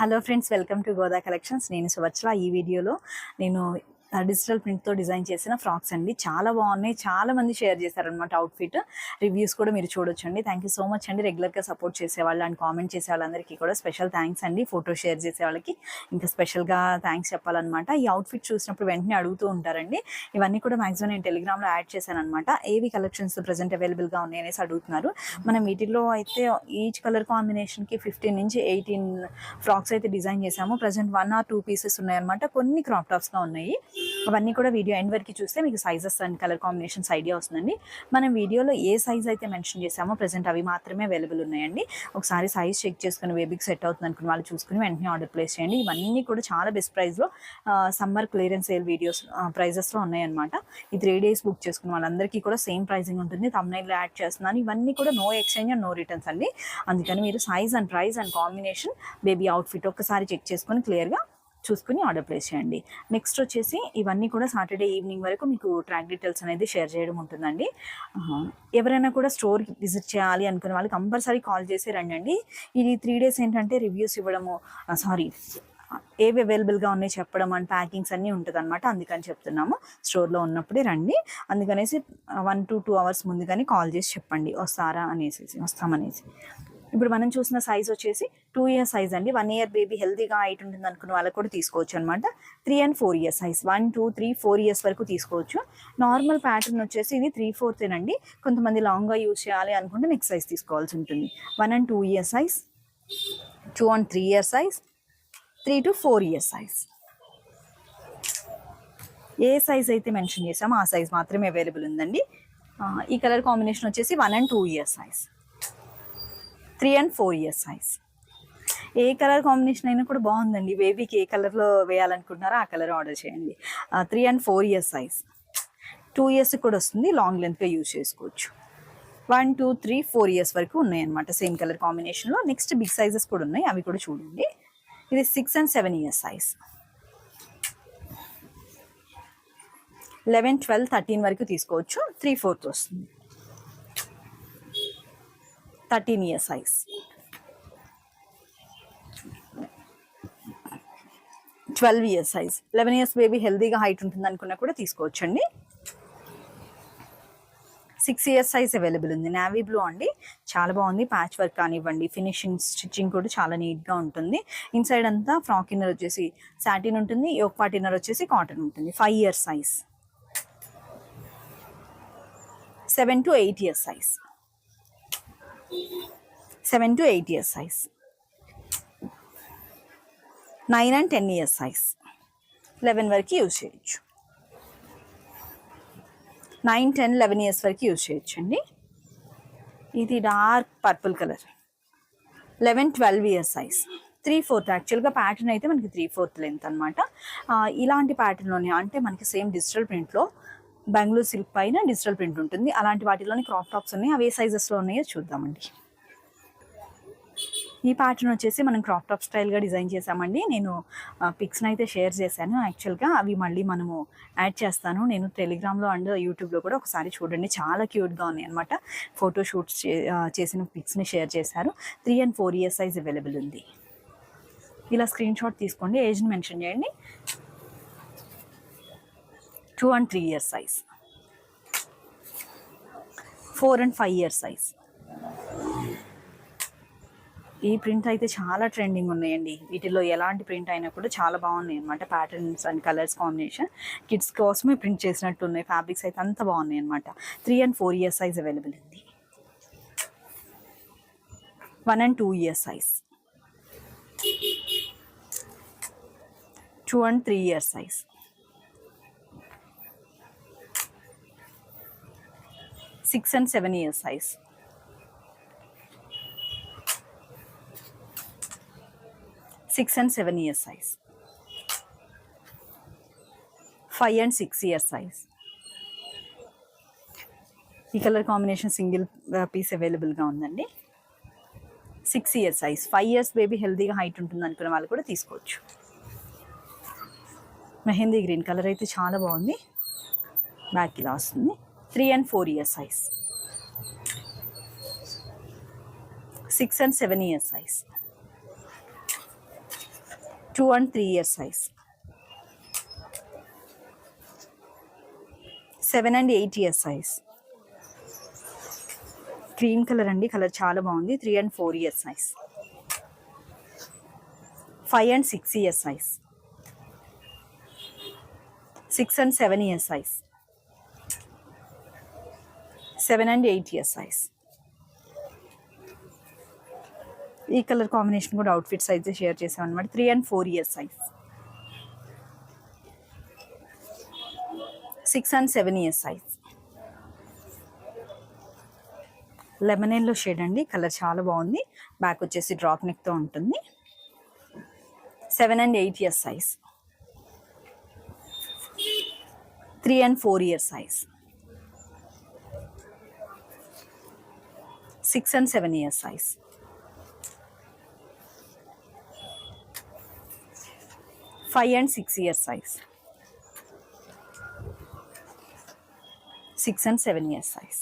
Hello friends, welcome to Goda collections. నేను సువత్సల. ఈ వీడియోలో నేను డిజిటల్ ప్రింట్తో డిజైన్ చేసిన ఫ్రాక్స్ అండి. చాలా బాగున్నాయి, చాలా మంది షేర్ చేశారనమాట. అవుట్ఫిట్ రివ్యూస్ కూడా మీరు చూడొచ్చండి. థ్యాంక్ యూ సో మచ్ అండి. రెగ్యులర్గా సపోర్ట్ చేసేవాళ్ళు అండ్ కామెంట్ చేసే వాళ్ళందరికీ కూడా స్పెషల్ థ్యాంక్స్ అండి. ఫోటో షేర్ చేసే వాళ్ళకి ఇంకా స్పెషల్గా థ్యాంక్స్ చెప్పాలన్నమాట. ఈ అవుట్ఫిట్ చూసినప్పుడు వెంటనే అడుగుతూ ఉంటారండి. ఇవన్నీ కూడా మ్యాక్సిమం నేను టెలిగ్రామ్లో యాడ్ చేశాను అనమాట. ఏవి కలెక్షన్స్ ప్రజెంట్ అవైలబుల్గా ఉన్నాయి అనేసి అడుగుతున్నారు. మనం వీటిల్లో అయితే ఈచ్ కలర్ కాంబినేషన్కి 15 నుంచి 18 ఫ్రాక్స్ అయితే డిజైన్ చేసాము. ప్రజెంట్ 1 or 2 పీసెస్ ఉన్నాయన్నమాట. కొన్ని క్రాప్ టాప్స్గా ఉన్నాయి. అవన్నీ కూడా వీడియో ఎండ్ వరకు చూస్తే మీకు sizes and colour combinations idea వస్తుందండి. మనం వీడియోలో ఏ సైజ్ అయితే మెన్షన్ చేసామో ప్రజెంట్ అవి మాత్రమే అవైలబుల్ ఉన్నాయండి. ఒకసారి సైజ్ చెక్ చేసుకుని బేబీకి సెట్ అవుతుంది అనుకున్న వాళ్ళు చూసుకుని వెంటనే ఆర్డర్ ప్లేస్ చేయండి. ఇవన్నీ కూడా చాలా బెస్ట్ ప్రైస్లో సమ్మర్ క్లియరెన్స్ సేల్ వీడియోస్ ప్రైజెస్లో ఉన్నాయన్నమాట. ఈ 3 days బుక్ చేసుకున్న వాళ్ళందరికీ కూడా సేమ్ ప్రైజింగ్ ఉంటుంది. థంబ్నైల్లో యాడ్ చేస్తున్నాను. ఇవన్నీ కూడా no exchange and no returns అండి. అందుకని మీరు size and price and combination baby outfit ఒక్కసారి చెక్ చేసుకొని క్లియర్గా చూసుకుని ఆర్డర్ ప్లేస్ చేయండి. నెక్స్ట్ వచ్చేసి ఇవన్నీ కూడా సాటర్డే ఈవినింగ్ వరకు మీకు ట్రాక్ డీటెయిల్స్ అనేది షేర్ చేయడం ఉంటుందండి. ఎవరైనా కూడా స్టోర్కి విజిట్ చేయాలి అనుకునే వాళ్ళు కంపల్సరీ కాల్ చేసి రండి. ఇది 3 days ఏంటంటే రివ్యూస్ ఇవ్వడము, ఏవి అవైలబుల్గా ఉన్నాయి చెప్పడం అండ్ ప్యాకింగ్స్ అన్నీ ఉంటుంది అనమాట. అందుకని చెప్తున్నాము, స్టోర్లో ఉన్నప్పుడే రండి. అందుకనేసి 1 to 2 hours ముందుగానే కాల్ చేసి చెప్పండి వస్తామనేసి. ఇప్పుడు మనం చూసిన సైజ్ వచ్చేసి 2 year సైజ్ అండి. 1 year బేబీ హెల్తీగా హైట్ ఉంటుంది అనుకున్న వాళ్ళకి కూడా తీసుకోవచ్చు అనమాట. 3 and 4 year సైజ్, 1, 2, 3, 4 years వరకు తీసుకోవచ్చు. నార్మల్ ప్యాటర్న్ వచ్చేసి ఇది 3/4 అండి. కొంతమంది లాంగ్గా యూజ్ చేయాలి అనుకుంటే నెక్స్ట్ సైజ్ తీసుకోవాల్సి ఉంటుంది. 1 and 2 year size, 2 and 3 year size, 3 to 4 year size. A size అయితే మెన్షన్ చేసామో ఆ సైజ్ మాత్రమే అవైలబుల్ ఉందండి. ఈ కలర్ కాంబినేషన్ వచ్చేసి 1 and 2 year size, 3 and 4 year size. A colour combination అయినా కూడా బాగుందండి. బేబీకి ఏ కలర్లో వేయాలనుకుంటున్నారో ఆ కలర్ ఆర్డర్ చేయండి. 3 and 4 year సైజ్, 2 years కూడా వస్తుంది. లాంగ్ లెంత్గా యూజ్ చేసుకోవచ్చు. 1, 2, 3, 4 years వరకు ఉన్నాయన్నమాట సేమ్ కలర్ కాంబినేషన్లో. నెక్స్ట్ బిగ్ సైజెస్ కూడా ఉన్నాయి, అవి కూడా చూడండి. ఇది 6 and 7 year సైజ్, 11, 12, 13 వరకు తీసుకోవచ్చు. 3/4 వస్తుంది. 13 year size, 12 year size. 11 years baby హెల్తీగా హైట్ ఉంటుంది అనుకున్నా కూడా తీసుకోవచ్చండి. 6 year సైజ్ అవైలబుల్ ఉంది. నావీ బ్లూ అండి, చాలా బాగుంది. ప్యాచ్ వర్క్ కానివ్వండి, ఫినిషింగ్ స్టిచ్చింగ్ కూడా చాలా నీట్గా ఉంటుంది. ఇన్సైడ్ అంతా ఫ్రాక్ ఇన్నర్ వచ్చేసి సాటిన్ ఉంటుంది, యోక్ పార్ట్ ఇన్నర్ వచ్చేసి కాటన్ ఉంటుంది. 5 year size, 7 to 8 year size, 7 to 8 year size, 9 and 10 year size. 11 వరకు యూజ్ చేయొచ్చు. 9, 10, 11 years వరకు యూజ్ చేయొచ్చు అండి. ఇది dark purple colour, 11, 12 year size, 3/4. యాక్చువల్గా ప్యాటర్న్ అయితే మనకి 3/4 లెంత్ అనమాట. ఇలాంటి ప్యాటర్న్లోనే అంటే మనకి సేమ్ డిజిటల్ ప్రింట్లో బెంగళూరు సిల్క్ పైన డిజిటల్ ప్రింట్ ఉంటుంది. అలాంటి వాటిలోని క్రాప్ టాప్స్ ఉన్నాయి. అవి ఏ సైజెస్లో ఉన్నాయో చూద్దామండి. ఈ ప్యాటర్న్ వచ్చేసి మనం క్రాప్ టాప్ స్టైల్గా డిజైన్ చేసామండి. నేను పిక్స్ని అయితే షేర్ చేశాను. యాక్చువల్గా అవి మళ్ళీ మనము యాడ్ చేస్తాను. నేను టెలిగ్రామ్లో అండ్ యూట్యూబ్లో కూడా ఒకసారి చూడండి, చాలా క్యూట్గా ఉన్నాయి అనమాట. ఫోటోషూట్స్ చేసిన పిక్స్ని షేర్ చేశారు. 3 and 4 year సైజ్ అవైలబుల్ ఉంది. ఇలా స్క్రీన్ షాట్ తీసుకోండి, ఏజ్ని మెన్షన్ చేయండి. 2 and 3 year size, 4 and 5 year size. ఈ ప్రింట్ అయితే చాలా ట్రెండింగ్ ఉన్నాయండి. వీటిలో ఎలాంటి ప్రింట్ అయినా కూడా చాలా బాగున్నాయి అనమాట. Patterns and colours combination kids కోసమే ప్రింట్ చేసినట్టు ఉన్నాయి. ఫ్యాబ్రిక్స్ అయితే అంత బాగున్నాయి అనమాట. 3 and 4 year సైజ్ అవైలబుల్ ఉంది. 1 and 2 year size, 2 and 3 year size, 6 and 7 year size, 6 and 7 year size, 5 and 6 year size. ఈ కలర్ కాంబినేషన్ సింగిల్ పీస్ అవైలబుల్గా ఉందండి. 6 year సైజ్, 5 years బేబీ హెల్తీగా హైట్ ఉంటుంది అనుకునే వాళ్ళు కూడా తీసుకోవచ్చు. మెహందీ గ్రీన్ కలర్ అయితే చాలా బాగుంది. బ్యాక్ ఇలా వస్తుంది. 3 and 4 year size, 6 and 7 year size, 2 and 3 years size, 7 and 8 years size, cream colour అండి, కలర్ చాలా బాగుంది. 3 and 4 years size, 5 and 6 years size, 6 and 7 years size, 7 and 8 years size. ఈ కలర్ కాంబినేషన్ కూడా అవుట్ఫిట్ సైజ్ షేర్ చేసాం అనమాట. 3 and 4 years size, 6 and 7 years size. Lemon yellow shade అండి, colour చాలా బాగుంది. బ్యాక్ వచ్చేసి డ్రాప్ నెక్తో ఉంటుంది. 7 and 8 years size, 3 and 4 years size, 6 and 7 years size. 5 and 6 years size, 6 and 7 years size.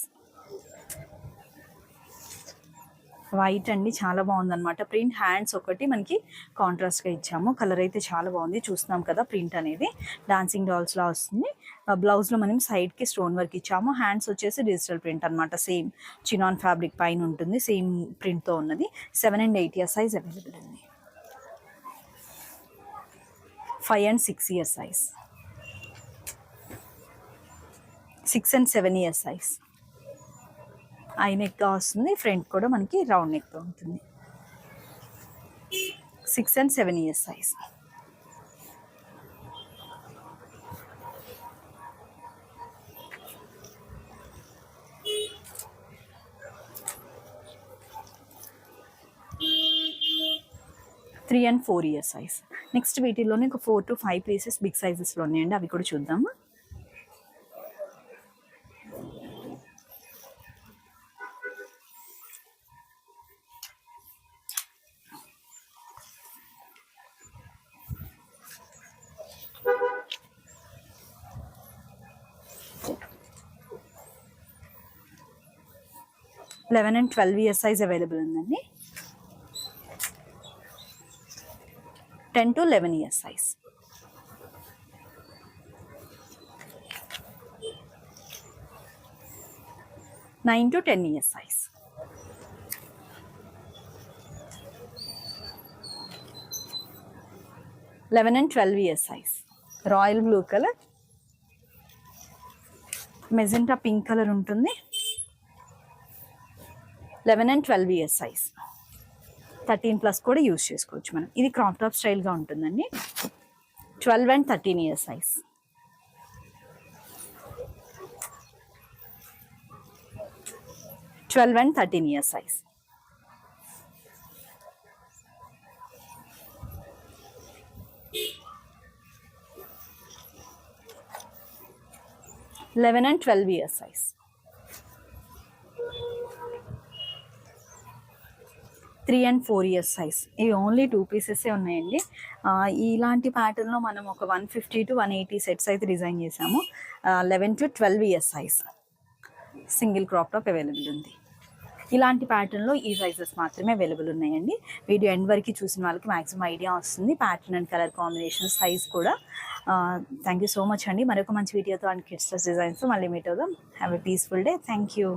White అండి, చాలా బాగుందన్నమాట. ప్రింట్ హ్యాండ్స్ ఒకటి మనకి కాంట్రాస్ట్గా ఇచ్చాము. కలర్ అయితే చాలా బాగుంది, చూస్తున్నాం కదా ప్రింట్ అనేది డాన్సింగ్ డాల్స్లా వస్తుంది. బ్లౌజ్లో మనం సైడ్కి స్టోన్ వర్క్ ఇచ్చాము. హ్యాండ్స్ వచ్చేసి డిజిటల్ ప్రింట్ అనమాట, సేమ్ చినాన్ ఫ్యాబ్రిక్ పైన ఉంటుంది, సేమ్ ప్రింట్తో ఉన్నది. 7 and 8 years size అవైలబుల్ ఉంది. 5 and 6 years size, 6 and 7 years size. I నెక్గా వస్తుంది, ఫ్రంట్ కూడా మనకి రౌండ్ నెక్తో ఉంటుంది. 6 and 7 years size. Three and 4 years size. Next వీటిలోనే ఒక 4 to 5 పీసెస్ బిగ్ సైజెస్లో ఉన్నాయండి, అవి కూడా చూద్దాము. Eleven and 12 years size available ఉందండి. 10 to 11 years size. Nine to 10 years size. 11 and 12 years size. Royal blue color, magenta pink colour ఉంటుంది. 11 and 12 years size. 13+ కూడా use చేసుకోవచ్చు మనం. ఇది క్రాప్ టాప్ స్టైల్గా ఉంటుందండి. 12 and 13 years size. 12 and 13 years size. Eleven and 12 years size. 3 and 4 years size. ఇవి only 2 pieces ఉన్నాయండి. ఇలాంటి ప్యాటర్న్లో మనం ఒక 150 to 180 సెట్స్ అయితే డిజైన్ చేసాము. 11 to 12 years size. Single crop top available ఉంది. ఇలాంటి ప్యాటర్న్లో ఈ సైజెస్ మాత్రమే అవైలబుల్ ఉన్నాయండి. వీడియో ఎండ్ వరకు చూసిన వాళ్ళకి మ్యాక్సిమం ఐడియా వస్తుంది, pattern and colour combination, size కూడా. థ్యాంక్ యూ సో మచ్ అండి. మరొక మంచి వీడియోతో అండ్ కిడ్స్ డిజైన్స్ మళ్ళీ మీట్ అవుదాం. Have a peaceful day. Thank you.